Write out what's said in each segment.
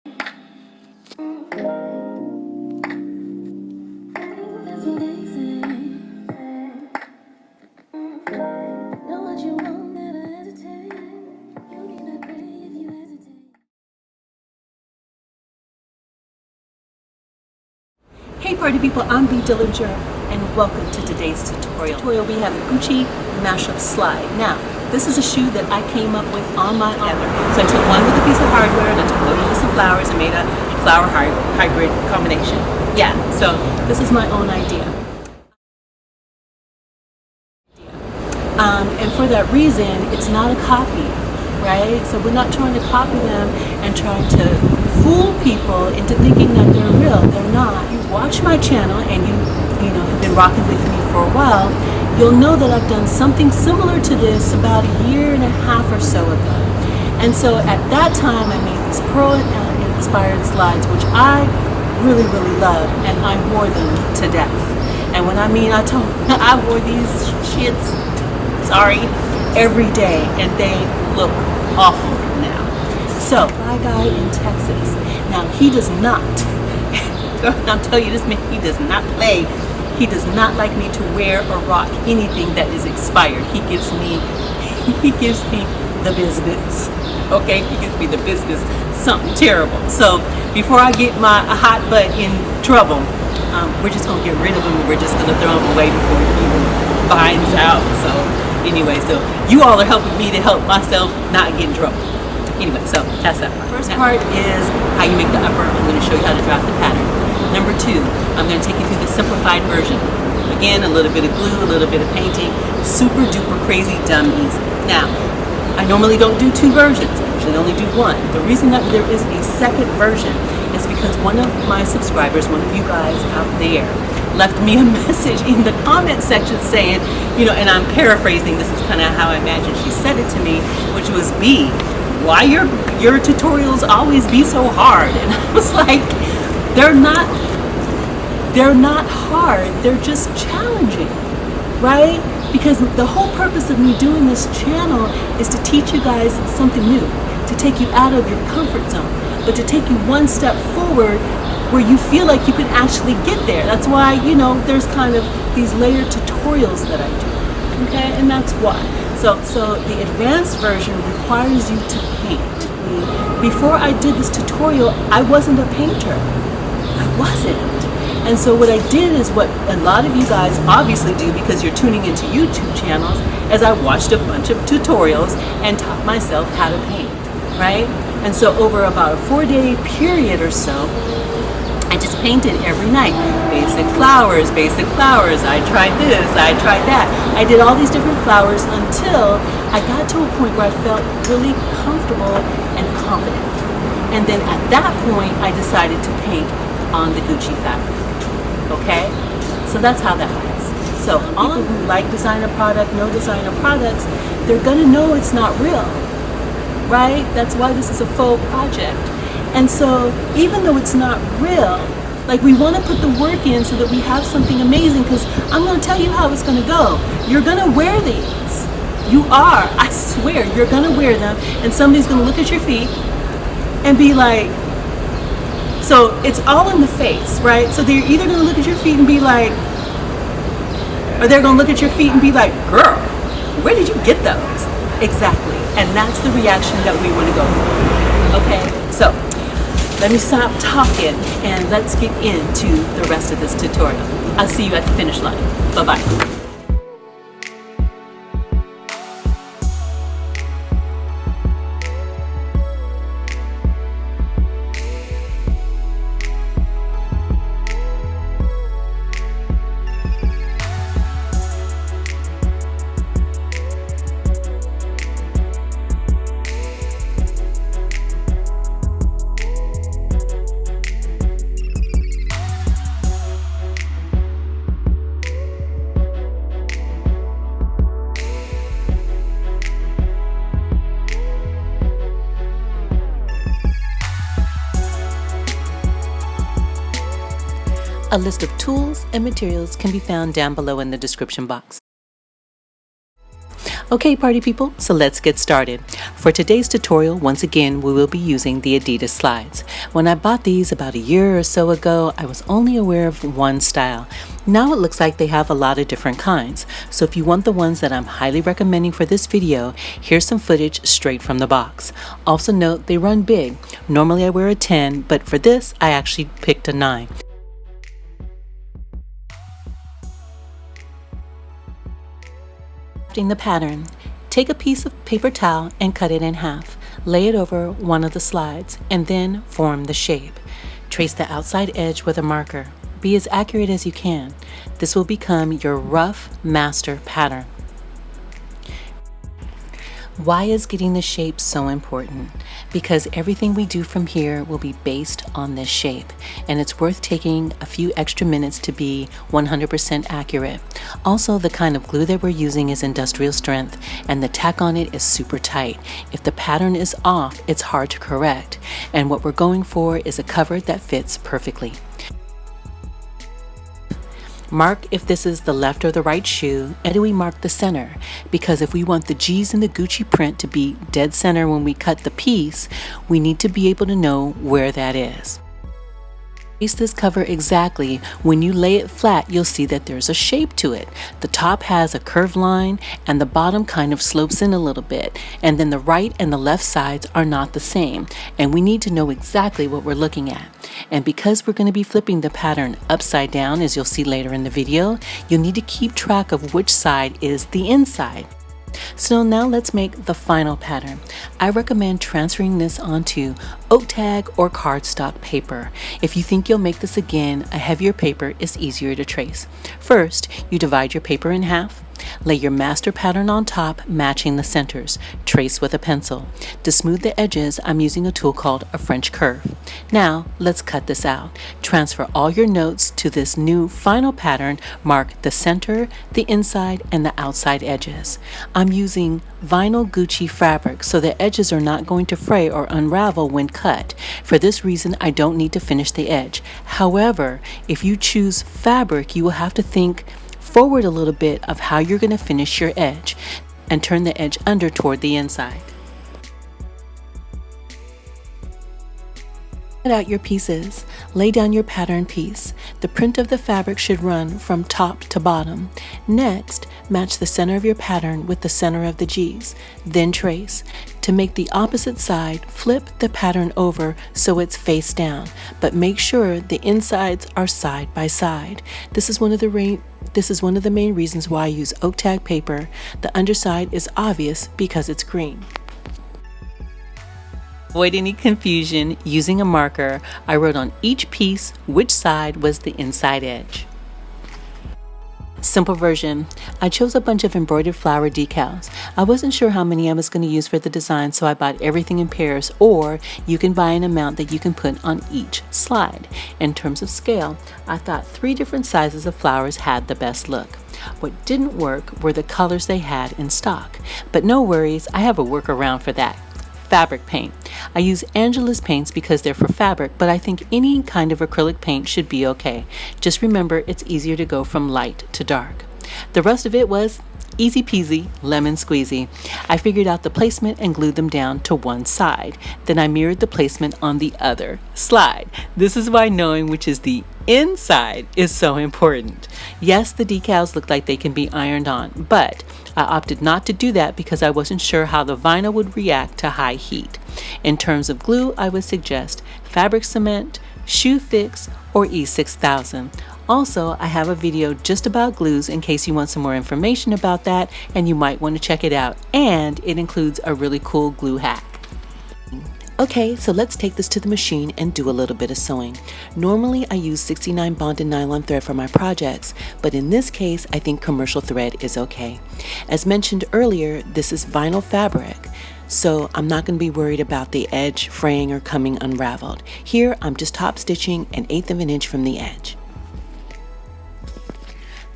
Hey party people, I'm B. Dillinger and welcome to today's tutorial. We have a Gucci mashup slide. Now, this is a shoe that I came up with on my own. So I took one with a piece of hardware and I took one with some flowers and made a flower hybrid combination. Yeah, so this is my own idea. And for that reason, it's not a copy, right? So we're not trying to copy them and trying to fool people into thinking that they're real. They're not. You watch my channel and you have been rocking with me for a while, you'll know that I've done something similar to this about a year and a half or so ago. And so at that time, I made these pearl-inspired slides, which I really, really love, and I wore them to death. And when I wore these shits, every day, and they look awful now. So, my guy in Texas, now he does not, I'll tell you this man, he does not play. He does not like me to wear or rock anything that is expired. He gives me the business. Okay, he gives me the business, something terrible. So before I get my hot butt in trouble, we're just gonna get rid of him and we're just gonna throw him away before he even finds out. So anyway, so you all are helping me to help myself not get in trouble. Anyway, so that's that part. First part is how you make the upper. I'm going to show you how to draft the pattern. Number 2, I'm going to take you through the simplified version. Again, a little bit of glue, a little bit of painting, super duper crazy, dumb easy. Now, I normally don't do 2 versions. I usually only do 1. The reason that there is a second version is because one of my subscribers, one of you guys out there, left me a message in the comment section saying, and I'm paraphrasing, this is kind of how I imagine she said it to me, which was, B, why your tutorials always be so hard? And I was like, they're not hard, they're just challenging, right? Because the whole purpose of me doing this channel is to teach you guys something new, to take you out of your comfort zone, but to take you one step forward where you feel like you can actually get there. That's why, there's kind of these layered tutorials that I do, okay? And that's why. So the advanced version requires you to paint. Before I did this tutorial, I wasn't a painter. I wasn't. And so what I did is what a lot of you guys obviously do because you're tuning into YouTube channels, is I watched a bunch of tutorials and taught myself how to paint, right? And so over about a 4-day period or so, I just painted every night. Basic flowers. I tried this, I tried that. I did all these different flowers until I got to a point where I felt really comfortable and confident. And then at that point, I decided to paint on the Gucci fabric. Okay? So that's how that was. So all people who like designer product, no designer products, they're gonna know it's not real, right? That's why this is a faux project. And so even though it's not real, like we want to put the work in so that we have something amazing, because I'm going to tell you how it's going to go. You're going to wear these. You are. I swear, you're going to wear them and somebody's going to look at your feet and be like, so it's all in the face, right? So they're either going to look at your feet and be like, or they're going to look at your feet and be like, girl, where did you get those? Exactly. And that's the reaction that we want to go for. Okay, so let me stop talking and let's get into the rest of this tutorial. I'll see you at the finish line. Bye-bye. A list of tools and materials can be found down below in the description box. Okay, party people, so let's get started. For today's tutorial, once again, we will be using the Adidas slides. When I bought these about a year or so ago, I was only aware of one style. Now it looks like they have a lot of different kinds. So if you want the ones that I'm highly recommending for this video, here's some footage straight from the box. Also note, they run big. Normally I wear a 10, but for this, I actually picked a 9. The pattern. Take a piece of paper towel and cut it in half. Lay it over one of the slides and then form the shape. Trace the outside edge with a marker. Be as accurate as you can. This will become your rough master pattern. Why is getting the shape so important? Because everything we do from here will be based on this shape, and it's worth taking a few extra minutes to be 100% accurate. Also, the kind of glue that we're using is industrial strength, and the tack on it is super tight. If the pattern is off, it's hard to correct, and what we're going for is a cover that fits perfectly. Mark if this is the left or the right shoe, and do we mark the center? Because if we want the G's in the Gucci print to be dead center when we cut the piece, we need to be able to know where that is. Trace this cover exactly. When you lay it flat, you'll see that there's a shape to it. The top has a curved line and the bottom kind of slopes in a little bit, and then the right and the left sides are not the same, and we need to know exactly what we're looking at. And because we're going to be flipping the pattern upside down, as you'll see later in the video, you'll need to keep track of which side is the inside. So now let's make the final pattern. I recommend transferring this onto oak tag or cardstock paper. If you think you'll make this again, a heavier paper is easier to trace. First, you divide your paper in half. Lay your master pattern on top, matching the centers. Trace with a pencil. To smooth the edges, I'm using a tool called a French curve. Now, let's cut this out. Transfer all your notes to this new final pattern. Mark the center, the inside, and the outside edges. I'm using vinyl Gucci fabric, so the edges are not going to fray or unravel when cut. For this reason, I don't need to finish the edge. However, if you choose fabric, you will have to think forward a little bit of how you're going to finish your edge and turn the edge under toward the inside. Cut out your pieces. Lay down your pattern piece. The print of the fabric should run from top to bottom. Next, match the center of your pattern with the center of the G's. Then trace. To make the opposite side, flip the pattern over so it's face down, but make sure the insides are side by side. This is one of the main reasons why I use oak tag paper. The underside is obvious because it's green. Avoid any confusion, using a marker, I wrote on each piece which side was the inside edge. Simple version. I chose a bunch of embroidered flower decals. I wasn't sure how many I was going to use for the design, so I bought everything in pairs, or you can buy an amount that you can put on each slide. In terms of scale, I thought 3 different sizes of flowers had the best look. What didn't work were the colors they had in stock, but no worries, I have a workaround for that. Fabric paint. I use Angela's paints because they're for fabric, but I think any kind of acrylic paint should be okay. Just remember, it's easier to go from light to dark. The rest of it was easy peasy, lemon squeezy. I figured out the placement and glued them down to one side. Then I mirrored the placement on the other slide. This is why knowing which is the inside is so important. Yes, the decals look like they can be ironed on, but I opted not to do that because I wasn't sure how the vinyl would react to high heat. In terms of glue, I would suggest fabric cement, Shoe Fix, or E6000. Also, I have a video just about glues in case you want some more information about that, and you might want to check it out. And it includes a really cool glue hack. Okay, so let's take this to the machine and do a little bit of sewing. Normally I use 69 bonded nylon thread for my projects, but in this case I think commercial thread is okay. As mentioned earlier, this is vinyl fabric, so I'm not going to be worried about the edge fraying or coming unraveled. Here I'm just top stitching 1/8 of an inch from the edge.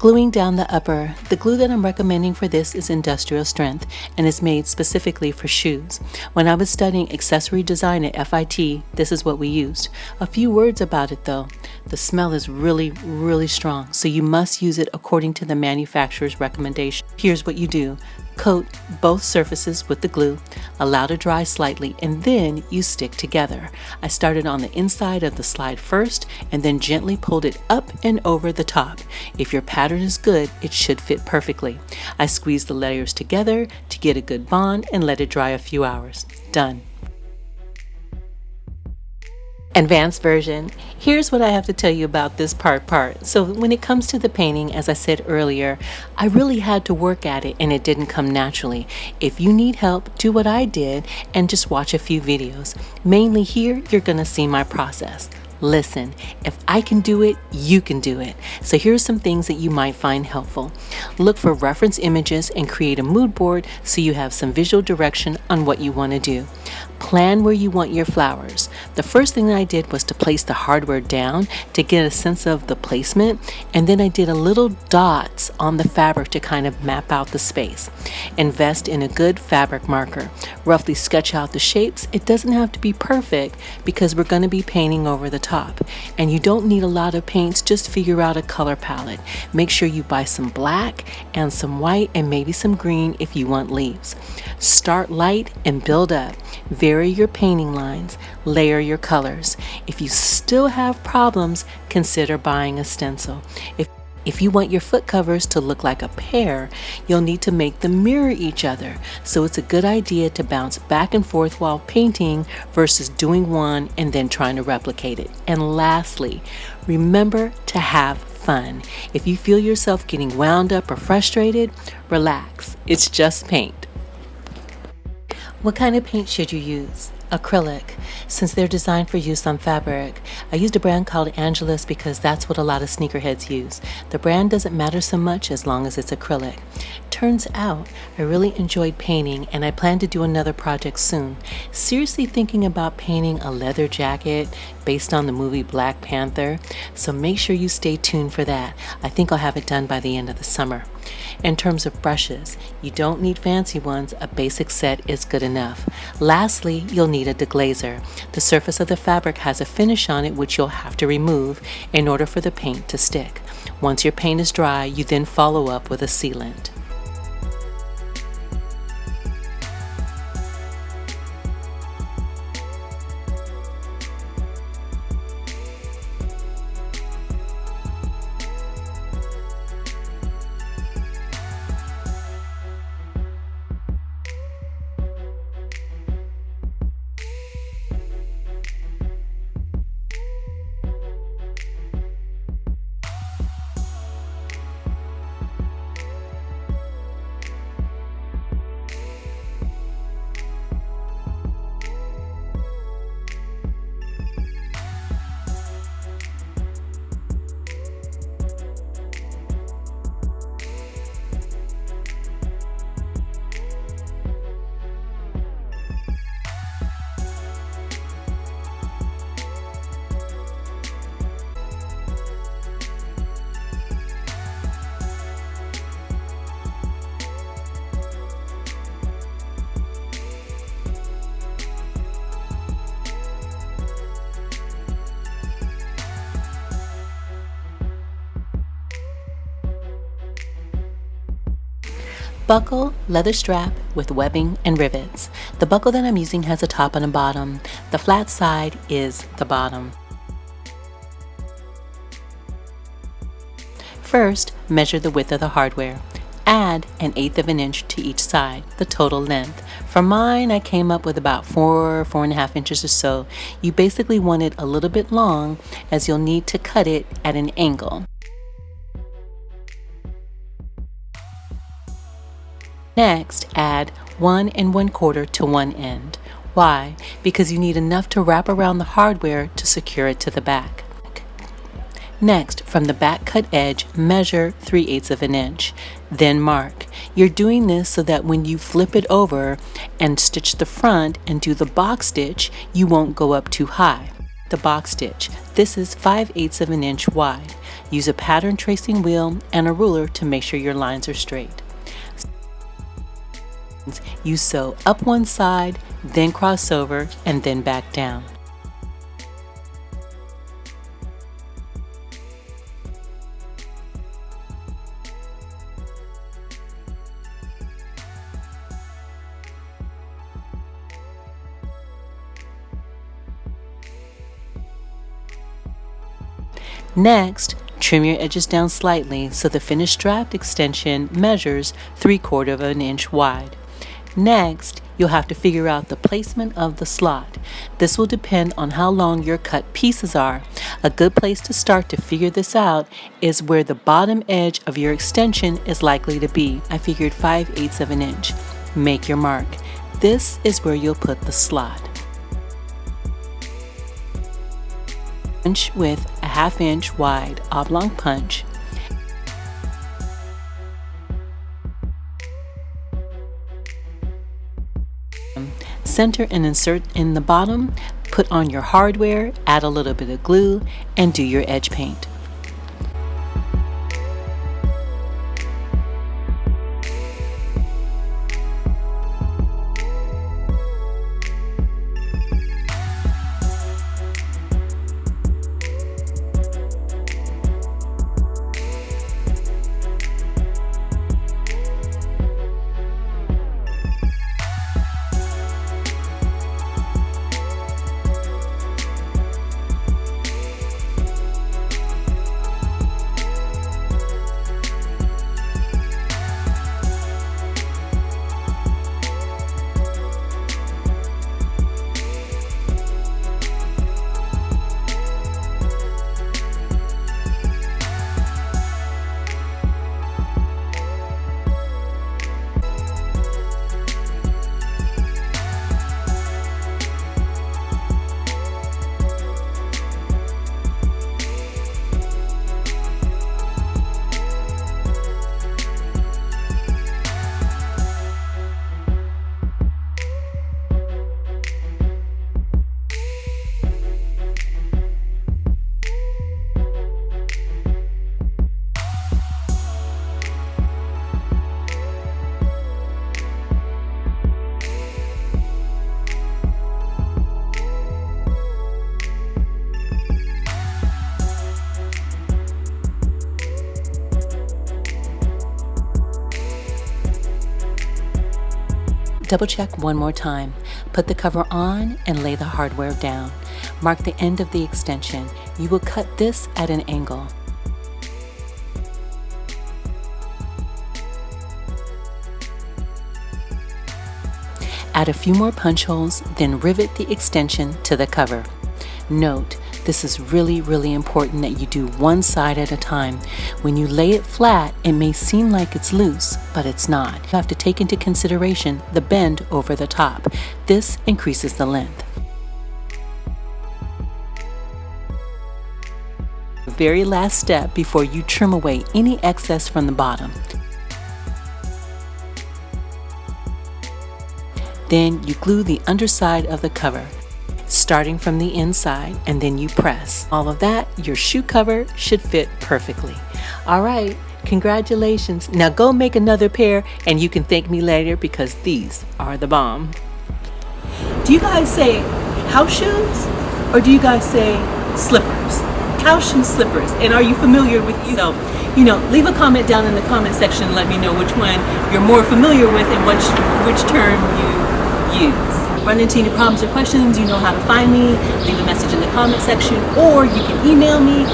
Gluing down the upper. The glue that I'm recommending for this is industrial strength and is made specifically for shoes. When I was studying accessory design at FIT, this is what we used. A few words about it though. The smell is really strong, so you must use it according to the manufacturer's recommendation. Here's what you do. Coat both surfaces with the glue, allow to dry slightly, and then you stick together. I started on the inside of the slide first and then gently pulled it up and over the top. If your pattern is good, it should fit perfectly. I squeezed the layers together to get a good bond and let it dry a few hours. Done. Advanced version. Here's what I have to tell you about this part. So when it comes to the painting, as I said earlier, I really had to work at it and it didn't come naturally. If you need help, do what I did and just watch a few videos. Mainly here, you're gonna see my process. Listen, if I can do it, you can do it. So here's some things that you might find helpful. Look for reference images and create a mood board so you have some visual direction on what you want to do. Plan where you want your flowers. The first thing that I did was to place the hardware down to get a sense of the placement, and then I did a little dots on the fabric to kind of map out the space. Invest in a good fabric marker. Roughly sketch out the shapes. It doesn't have to be perfect because we're going to be painting over the top. And you don't need a lot of paints, just figure out a color palette. Make sure you buy some black and some white and maybe some green if you want leaves. Start light and build up. Vary your painting lines. Layer your colors. If you still have problems, consider buying a stencil. If you want your foot covers to look like a pair, you'll need to make them mirror each other. So it's a good idea to bounce back and forth while painting versus doing one and then trying to replicate it. And lastly, remember to have fun. If you feel yourself getting wound up or frustrated, relax. It's just paint. What kind of paint should you use? Acrylic, since they're designed for use on fabric. I used a brand called Angelus because that's what a lot of sneakerheads use. The brand doesn't matter so much as long as it's acrylic. Turns out I really enjoyed painting and I plan to do another project soon. Seriously thinking about painting a leather jacket based on the movie Black Panther, so make sure you stay tuned for that. I think I'll have it done by the end of the summer. In terms of brushes, you don't need fancy ones, a basic set is good enough. Lastly, you'll need a deglazer. The surface of the fabric has a finish on it which you'll have to remove in order for the paint to stick. Once your paint is dry, you then follow up with a sealant. Buckle, leather strap with webbing and rivets. The buckle that I'm using has a top and a bottom. The flat side is the bottom. First, measure the width of the hardware. Add 1/8 of an inch to each side, the total length. For mine, I came up with about 4.5 inches or so. You basically want it a little bit long as you'll need to cut it at an angle. Next, add 1 1/4 to one end. Why? Because you need enough to wrap around the hardware to secure it to the back. Next, from the back cut edge, measure 3/8 of an inch. Then mark. You're doing this so that when you flip it over and stitch the front and do the box stitch, you won't go up too high. The box stitch. This is 5/8 of an inch wide. Use a pattern tracing wheel and a ruler to make sure your lines are straight. You sew up one side, then cross over, and then back down. Next, trim your edges down slightly so the finished strap extension measures 3/4 of an inch wide. Next, you'll have to figure out the placement of the slot. This will depend on how long your cut pieces are. A good place to start to figure this out is where the bottom edge of your extension is likely to be. I figured 5/8 of an inch. Make your mark. This is where you'll put the slot. Punch with a 1/2 inch wide oblong punch. Center and insert in the bottom, put on your hardware, add a little bit of glue, and do your edge paint. Double check one more time. Put the cover on and lay the hardware down. Mark the end of the extension. You will cut this at an angle. Add a few more punch holes, then rivet the extension to the cover. Note, this is really important that you do one side at a time. When you lay it flat, it may seem like it's loose, but it's not. You have to take into consideration the bend over the top. This increases the length. The very last step before you trim away any excess from the bottom. Then you glue the underside of the cover, starting from the inside, and then you press. All of that, your shoe cover should fit perfectly. All right, congratulations. Now go make another pair and you can thank me later because these are the bomb. Do you guys say house shoes or do you guys say slippers? House shoe slippers. And are you familiar with so, leave a comment down in the comment section and let me know which one you're more familiar with and which term you use. Run into any problems or questions, you know how to find me. Leave a message in the comment section or you can email me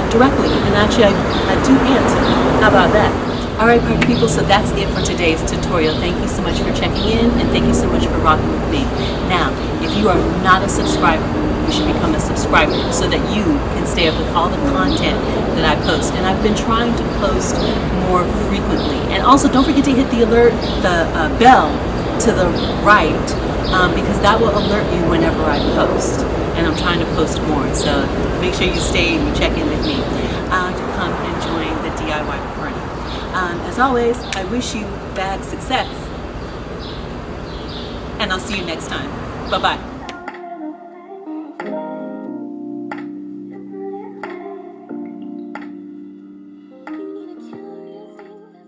directly, and actually I do answer. How about that? All right, party people, so that's it for today's tutorial. Thank you so much for checking in and thank you so much for rocking with me. Now, if you are not a subscriber, you should become a subscriber so that you can stay up with all the content that I post. And I've been trying to post more frequently. And also don't forget to hit the bell to the right, because that will alert you whenever I post, and I'm trying to post more, so make sure you stay and you check in with me to come and join the DIY party. As always, I wish you bag success, and I'll see you next time. Bye-bye.